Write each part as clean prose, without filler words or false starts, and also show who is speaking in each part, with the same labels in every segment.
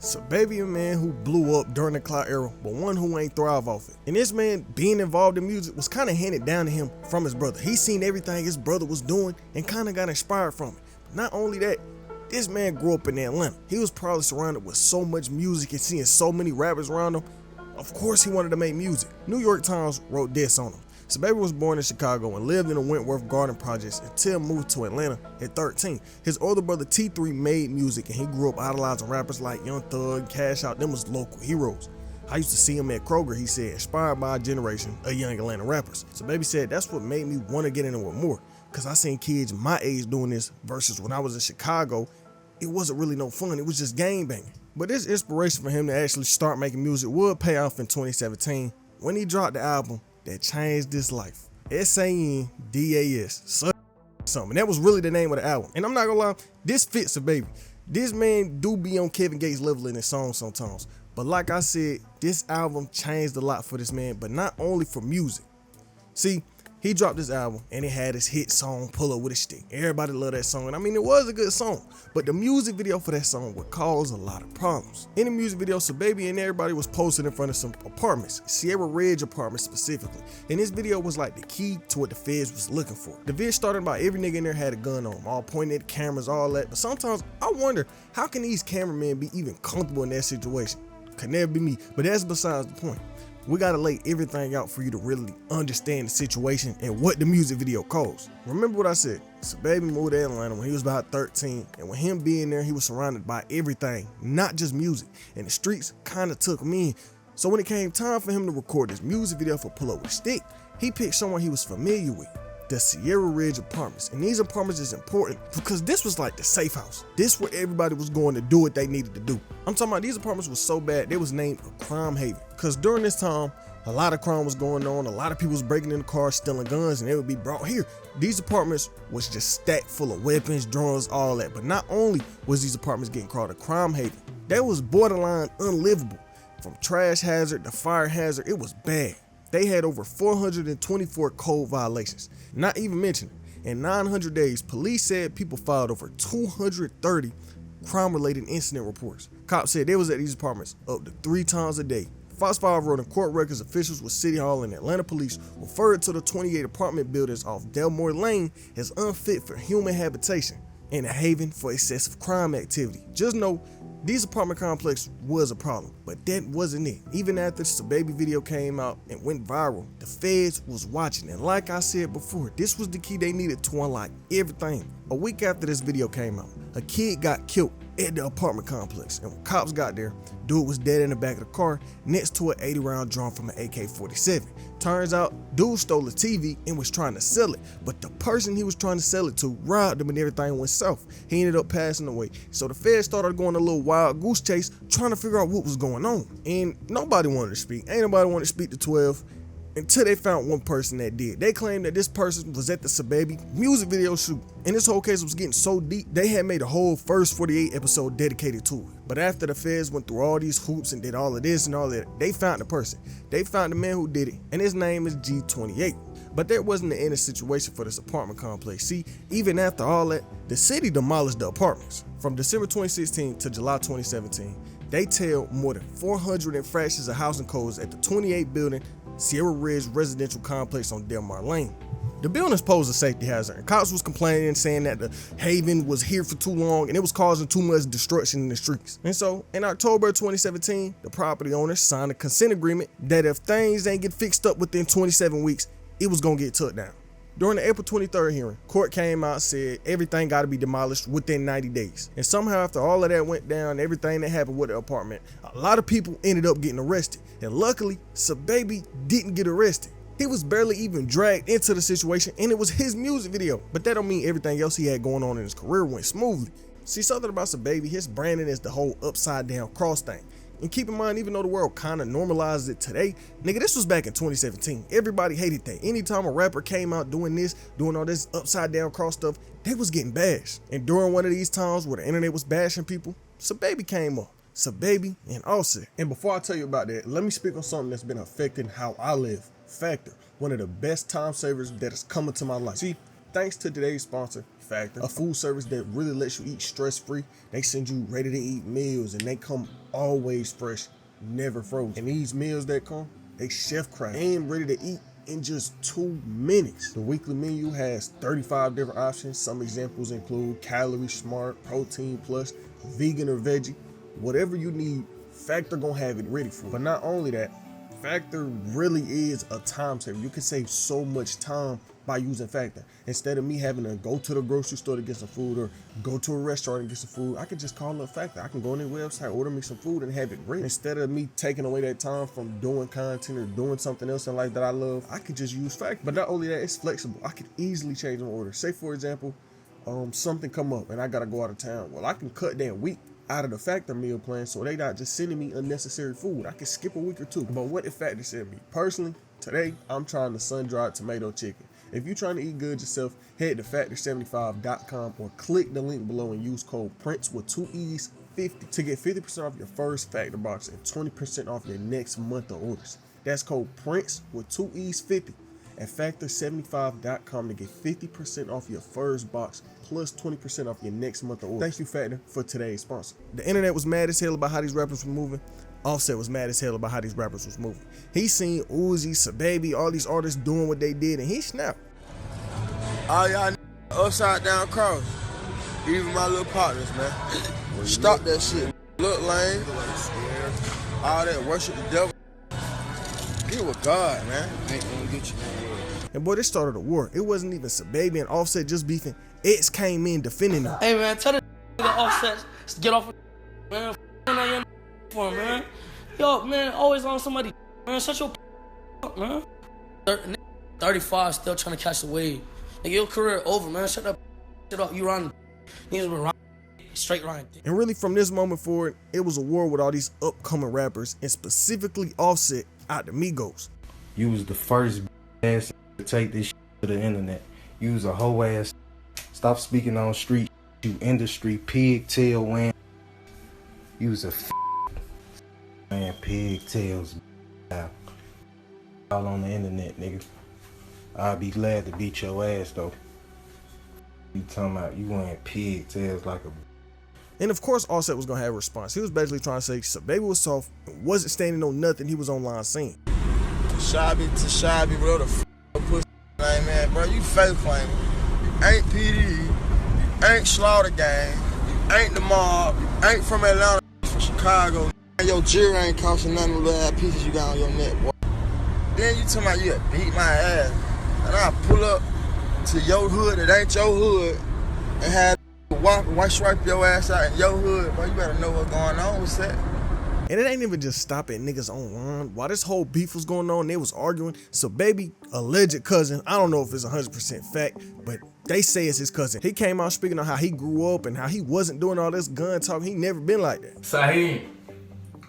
Speaker 1: Sahbabii a man who blew up during the clout era, but one who ain't thrive off it. And this man being involved in music was kind of handed down to him from his brother. He seen everything his brother was doing and kind of got inspired from it. But not only that, this man grew up in Atlanta. He was probably surrounded with so much music and seeing so many rappers around him. Of course he wanted to make music. New York Times wrote this on him. Sahbabii was born in Chicago and lived in the Wentworth Garden Projects until moved to Atlanta at 13. His older brother T3 made music and he grew up idolizing rappers like Young Thug, Cash Out. Them was local heroes. I used to see him at Kroger, he said, inspired by a generation of young Atlanta rappers. Sahbabii said that's what made me want to get into it more, because I seen kids my age doing this versus when I was in Chicago, it wasn't really no fun. It was just gang banging. But this inspiration for him to actually start making music would pay off in 2017 when he dropped the album that changed his life. SANDAS. Something. That was really the name of the album. And I'm not gonna lie, this fits Sahbabii. This man do be on Kevin Gates level in his songs sometimes. But like I said, this album changed a lot for this man, but not only for music. See, he dropped this album and it had his hit song, Pull Up With A Stick. Everybody loved that song. And I mean, it was a good song, but the music video for that song would cause a lot of problems. In the music video, Sahbabii and everybody was posted in front of some apartments, Sierra Ridge apartments specifically. And this video was like the key to what the feds was looking for. The vid started by every nigga in there had a gun on them, all pointing at cameras, all that. But sometimes I wonder, how can these cameramen be even comfortable in that situation? Could never be me, but that's besides the point. We gotta lay everything out for you to really understand the situation and what the music video caused. Remember what I said, Sahbabii moved to Atlanta when he was about 13, and with him being there, he was surrounded by everything, not just music, and the streets kinda took him in. So when it came time for him to record this music video for Pull Up With A Stick, he picked someone he was familiar with, the Sierra Ridge apartments. And these apartments is important because this was like the safe house. This where everybody was going to do what they needed to do. I'm talking about these apartments was so bad, they was named a crime haven. Because during this time, a lot of crime was going on. A lot of people was breaking in the cars, stealing guns, and they would be brought here. These apartments was just stacked full of weapons, drugs, all that. But not only was these apartments getting called a crime haven, they was borderline unlivable. From trash hazard to fire hazard, it was bad. They had over 424 code violations. Not even mentioning, in 900 days, police said people filed over 230 crime-related incident reports. Cops said they was at these apartments up to 3 times a day. Fox 5 wrote in court records officials with City Hall and Atlanta police referred to the 28 apartment buildings off Delmore Lane as unfit for human habitation and a haven for excessive crime activity. Just know, these apartment complex was a problem, but that wasn't it. Even after the Sahbabii video came out and went viral, the feds was watching, and like I said before, this was the key they needed to unlock everything. A week after this video came out, a kid got killed at the apartment complex, and when cops got there, dude was dead in the back of the car next to an 80-round drum from an AK-47. Turns out, dude stole a TV and was trying to sell it, but the person he was trying to sell it to robbed him and everything went south. He ended up passing away. So the feds started going a little wild goose chase, trying to figure out what was going on. And nobody wanted to speak. Ain't nobody wanted to speak to 12 until they found one person that did. They claimed that this person was at the Sahbabii music video shoot. And this whole case was getting so deep, they had made a whole first 48 episode dedicated to it. But after the feds went through all these hoops and did all of this and all that, they found the person. They found the man who did it, and his name is G28. But that wasn't the end of the situation for this apartment complex. See, even after all that, the city demolished the apartments. From December 2016 to July 2017, they tailed more than 400 infractions of housing codes at the 28 building Sierra Ridge residential complex on Delmar Lane. The buildings posed a safety hazard, and cops was complaining and saying that the haven was here for too long and it was causing too much destruction in the streets. And so in October 2017, the property owners signed a consent agreement that if things ain't get fixed up within 27 weeks, it was gonna get took down. During the April 23rd hearing, court came out and said everything got to be demolished within 90 days. And somehow after all of that went down, everything that happened with the apartment, a lot of people ended up getting arrested. And luckily, Sahbabii didn't get arrested. He was barely even dragged into the situation, and it was his music video. But that don't mean everything else he had going on in his career went smoothly. See, something about Sahbabii, his branding is the whole upside down cross thing. And keep in mind, even though the world kind of normalizes it today, nigga, this was back in 2017. Everybody hated that. Anytime a rapper came out doing this, doing all this upside down cross stuff, they was getting bashed. And during one of these times where the internet was bashing people, Sahbabii came up. Sahbabii and Offset. And before I tell you about that, let me speak on something that's been affecting how I live. Factor, one of the best time savers that has come into my life. See, thanks to today's sponsor, Factor, a food service that really lets you eat stress-free. They send you ready-to-eat meals, and they come always fresh, never frozen. And these meals that come, they chef-crafted and ready to eat in just 2 minutes. The weekly menu has 35 different options. Some examples include Calorie Smart, Protein Plus, Vegan or Veggie. Whatever you need, Factor gonna have it ready for you. But not only that, Factor really is a time saver. You can save so much time by using Factor. Instead of me having to go to the grocery store to get some food or go to a restaurant and get some food, I can just call up Factor. I can go on their website, order me some food, and have it ready. Instead of me taking away that time from doing content or doing something else in life that I love, I could just use Factor. But not only that, it's flexible. I could easily change my order. Say, for example, something come up and I gotta go out of town. Well, I can cut that week out of the Factor meal plan, so they not just sending me unnecessary food. I can skip a week or two. But what if Factor sent me? Personally, today, I'm trying the sun-dried tomato chicken. If you're trying to eat good yourself, head to factor75.com or click the link below and use code PRINCE with 2 E's 50 to get 50% off your first Factor box and 20% off your next month of orders. That's code PRINCE with 2 E's 50 at factor75.com to get 50% off your first box plus 20% off your next month of orders. Thank you, Factor, for today's sponsor. The internet was mad as hell about how these rappers were moving. Offset was mad as hell about how these rappers was moving. He seen Uzi, Sahbabii, all these artists doing what they did, and he snapped.
Speaker 2: All y'all upside down cross. Even my little partners, man. Stop that shit. Look lame. All that worship the devil. Get with God, man. Ain't gonna get you nowhere.
Speaker 1: And boy, this started a war. It wasn't even Sahbabii and Offset just beefing. X came in defending them.
Speaker 3: Hey man, tell the Offset to get off, man. For him, man. Yo, man, always on somebody, man. Shut your up, man. 35 still trying to catch the wave. Nigga, your career over, man. Shut up. Shut up. You run. Niggas been straight line.
Speaker 1: And really, from this moment forward, it was a war with all these upcoming rappers, and specifically Offset out the Migos.
Speaker 4: You was the first ass to take this shit to the internet. You was a hoe ass. Stop speaking on street. You industry pigtail wearing. You was a man pigtails all on the internet, nigga. I'll be glad to beat your ass though. You talking about you wearing pigtails like a.
Speaker 1: And of course, Offset was gonna have a response. He was basically trying to say Sahbabii was soft and wasn't standing on nothing he was online saying.
Speaker 2: Sahbabii, bro, the pussy name, man, bro. You fake claiming. You ain't PD. You ain't Slaughter Gang. You ain't the mob. You ain't from Atlanta. From Chicago. Your jewelry ain't costing nothing with little ass pieces you got on your neck, boy. Then you talking about you beat my ass. And I pull up to your hood that ain't your hood and have white stripe your ass out in your hood, bro. You better know what's going on with that.
Speaker 1: And it ain't even just stopping niggas online. While this whole beef was going on, they was arguing. Sahbabii, alleged cousin, I don't know if it's 100% fact, but they say it's his cousin. He came out speaking on how he grew up and how he wasn't doing all this gun talk. He never been like that.
Speaker 5: Saheem,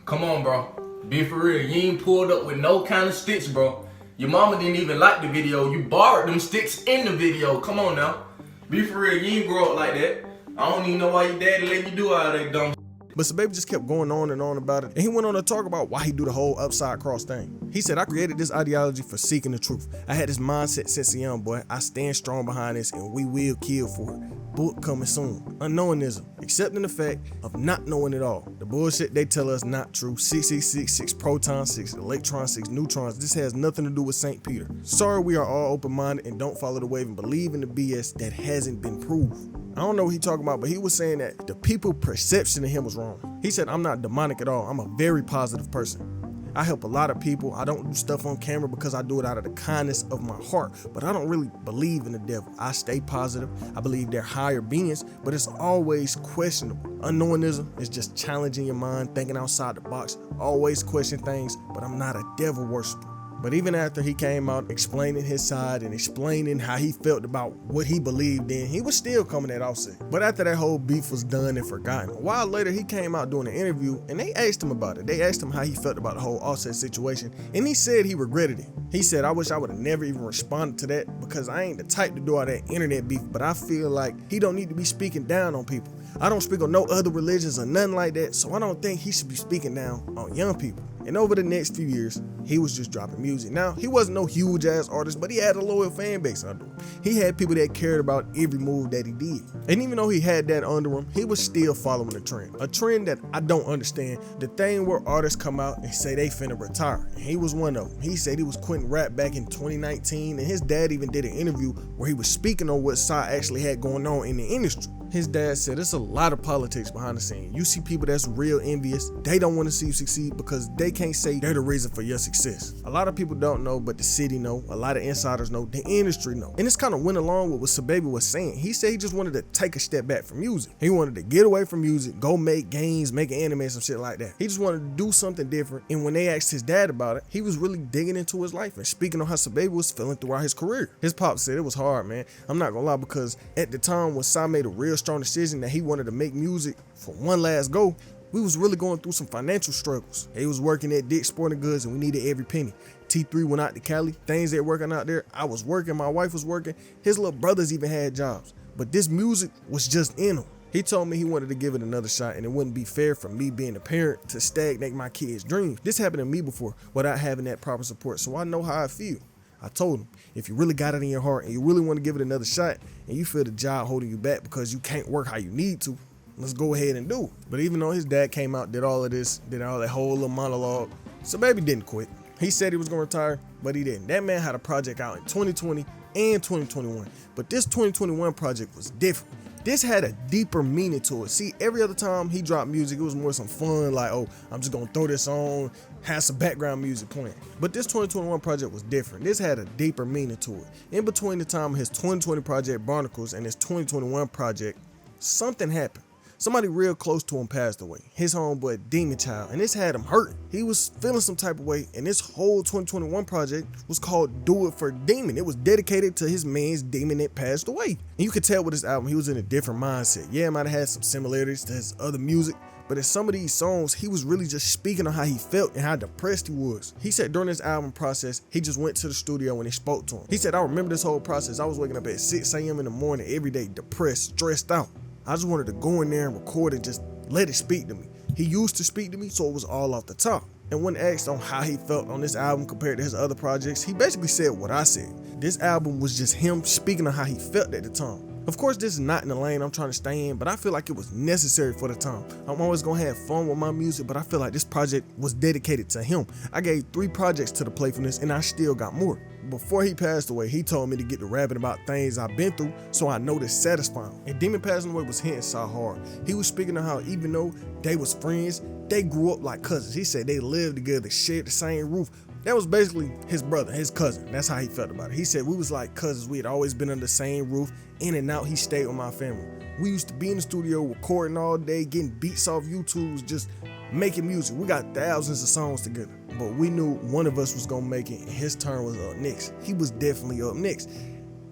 Speaker 5: come on, bro. Be for real. You ain't pulled up with no kind of sticks, bro. Your mama didn't even like the video. You borrowed them sticks in the video. Come on now. Be for real. You ain't grow up like that. I don't even know why your daddy let you do all that dumb shit.
Speaker 1: But Sahbabii just kept going on and on about it, and he went on to talk about why he do the whole upside cross thing. He said, I created this ideology for seeking the truth. I had this mindset since a young boy. I stand strong behind this, and we will kill for it. Book coming soon. Unknowingism, accepting the fact of not knowing it all. The bullshit they tell us not true. 666, 6 protons, 6 electrons, 6 neutrons. This has nothing to do with St. Peter. Sorry, we are all open-minded and don't follow the wave and believe in the BS that hasn't been proved. I don't know what he talking about, but he was saying that the people perception of him was wrong. He said, I'm not demonic at all. I'm a very positive person. I help a lot of people. I don't do stuff on camera because I do it out of the kindness of my heart, but I don't really believe in the devil. I stay positive. I believe they're higher beings, but it's always questionable. Unknowingism is just challenging your mind, thinking outside the box, always question things, but I'm not a devil worshiper. But even after he came out explaining his side and explaining how he felt about what he believed in, he was still coming at Offset. But after that whole beef was done and forgotten, a while later he came out doing an interview and they asked him about it. They asked him how he felt about the whole Offset situation, and he said he regretted it. He said, I wish I would have never even responded to that because I ain't the type to do all that internet beef, but I feel like he don't need to be speaking down on people. I don't speak on no other religions or nothing like that, so I don't think he should be speaking down on young people. And over the next few years, he was just dropping music. Now, he wasn't no huge ass artist, but he had a loyal fan base under him. He had people that cared about every move that he did. And even though he had that under him, he was still following the trend. A trend that I don't understand. The thing where artists come out and say they finna retire. And he was one of them. He said he was quitting rap back in 2019, and his dad even did an interview where he was speaking on what Sa actually had going on in the industry. His dad said it's a lot of politics behind the scenes. You see people that's real envious. They don't want to see you succeed because they can't say they're the reason for your success. A lot of people don't know, but the city know. A lot of insiders know. The industry know. And this kind of went along with what Sahbabii was saying. He said he just wanted to take a step back from music. He wanted to get away from music, go make games, make an anime, some shit like that. He just wanted to do something different. And when they asked his dad about it, he was really digging into his life and speaking on how Sahbabii was feeling throughout his career. His pop said it was hard, man. I'm not gonna lie, because at the time when Sa made a real strong decision that he wanted to make music for one last go, we was really going through some financial struggles. He was working at Dick's Sporting Goods and we needed every penny. T3 went out to Cali, things ain't working out there. I was working, my wife was working, his little brothers even had jobs. But this music was just in him. He told me he wanted to give it another shot, and it wouldn't be fair for me being a parent to stagnate my kids' dreams. This happened to me before without having that proper support, so I know how I feel. I told him, if you really got it in your heart and you really want to give it another shot and you feel the job holding you back because you can't work how you need to, let's go ahead and do it. But even though his dad came out, did all of this, did all that whole little monologue, Sahbabii didn't quit. He said he was going to retire, but he didn't. That man had a project out in 2020 and 2021, but this 2021 project was different. This had a deeper meaning to it. See, every other time he dropped music, it was more some fun, like, oh, I'm just gonna throw this on, have some background music playing. But this 2021 project was different. This had a deeper meaning to it. In between the time of his 2020 project, Barnacles, and his 2021 project, something happened. Somebody real close to him passed away, his homeboy Demon Child, and this had him hurting. He was feeling some type of way, and this whole 2021 project was called Do It For Demon. It was dedicated to his man's demon that passed away. And you could tell with this album, he was in a different mindset. Yeah, it might have had some similarities to his other music, but in some of these songs, he was really just speaking on how he felt and how depressed he was. He said during this album process, he just went to the studio and they spoke to him. He said, I remember this whole process. I was waking up at 6 a.m. in the morning every day, depressed, stressed out. I just wanted to go in there and record it, just let it speak to me. He used to speak to me, so it was all off the top. And when asked on how he felt on this album compared to his other projects, he basically said what I said. This album was just him speaking on how he felt at the time. Of course, this is not in the lane I'm trying to stay in, but I feel like it was necessary for the time. I'm always gonna have fun with my music, but I feel like this project was dedicated to him. I gave 3 projects to the Playfulness, and I still got more. Before he passed away, he told me to get to rapping about things I've been through, so I know this satisfying. And Demon passing away was hitting Sa hard. He was speaking of how even though they was friends, they grew up like cousins. He said they lived together, shared the same roof. That was basically his brother, his cousin. That's how he felt about it. He said we was like cousins. We had always been under the same roof, in and out. He stayed with my family. We used to be in the studio recording all day, getting beats off YouTube, just making music. We got thousands of songs together, but we knew one of us was gonna make it and his turn was up next. He was definitely up next.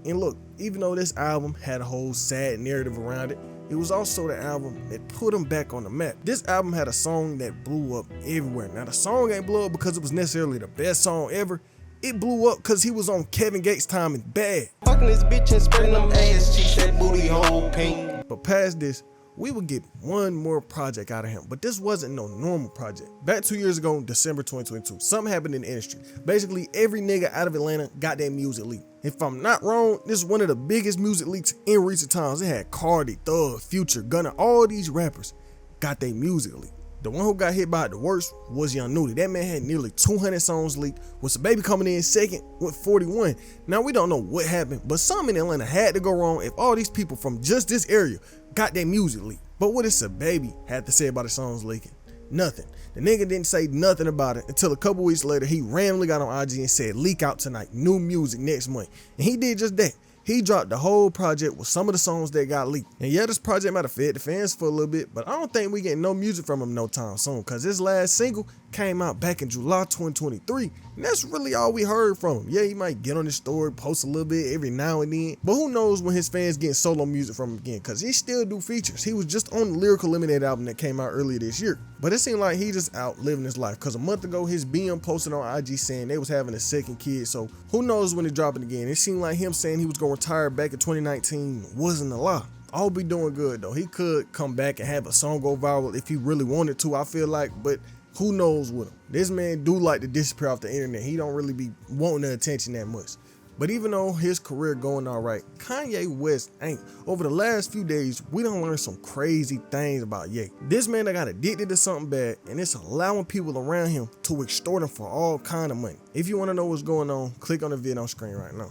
Speaker 1: And look, even though this album had a whole sad narrative around it, it was also the album that put him back on the map. This album had a song that blew up everywhere. Now the song ain't blew up because it was necessarily the best song ever. It blew up because he was on Kevin Gates' Time and Bad.
Speaker 6: Fucking this bitch and spreading them ass cheeks, that booty hole pink.
Speaker 1: But past this, we would get one more project out of him, but this wasn't no normal project. Back 2 years ago, December 2022, something happened in the industry. Basically, every nigga out of Atlanta got their music leaked. If I'm not wrong, this is one of the biggest music leaks in recent times. It had Cardi, Thug, Future, Gunna, all these rappers got their music leaked. The one who got hit by it the worst was Young Nudy. That man had nearly 200 songs leaked, with Sahbabii coming in second with 41. Now, we don't know what happened, but something in Atlanta had to go wrong if all these people from just this area got their music leaked. But what did Sahbabii have to say about his songs leaking? Nothing. The nigga didn't say nothing about it until a couple weeks later, he randomly got on IG and said, leak out tonight, new music next month. And he did just that. He dropped the whole project with some of the songs that got leaked. And yeah, this project might have fed the fans for a little bit, but I don't think we get no music from him no time soon, because his last single came out back in July 2023, and that's really all we heard from him. Yeah, he might get on his story, post a little bit every now and then, but who knows when his fans getting solo music from him again, because he still do features. He was just on the Lyrical Lemonade album that came out earlier this year, but it seemed like he just out living his life, because a month ago his BM posted on IG saying they was having a second kid, so who knows when it dropping again. It seemed like him saying he was going to retire back in 2019 wasn't a lie. All be doing good though. He could come back and have a song go viral if he really wanted to, I feel like, but who knows with him. This man do like to disappear off the internet. He don't really be wanting the attention that much. But even though his career going all right, Kanye West ain't. Over the last few days, we done learned some crazy things about Ye. This man that got addicted to something bad, and it's allowing people around him to extort him for all kind of money. If you want to know what's going on, click on the video on screen right now.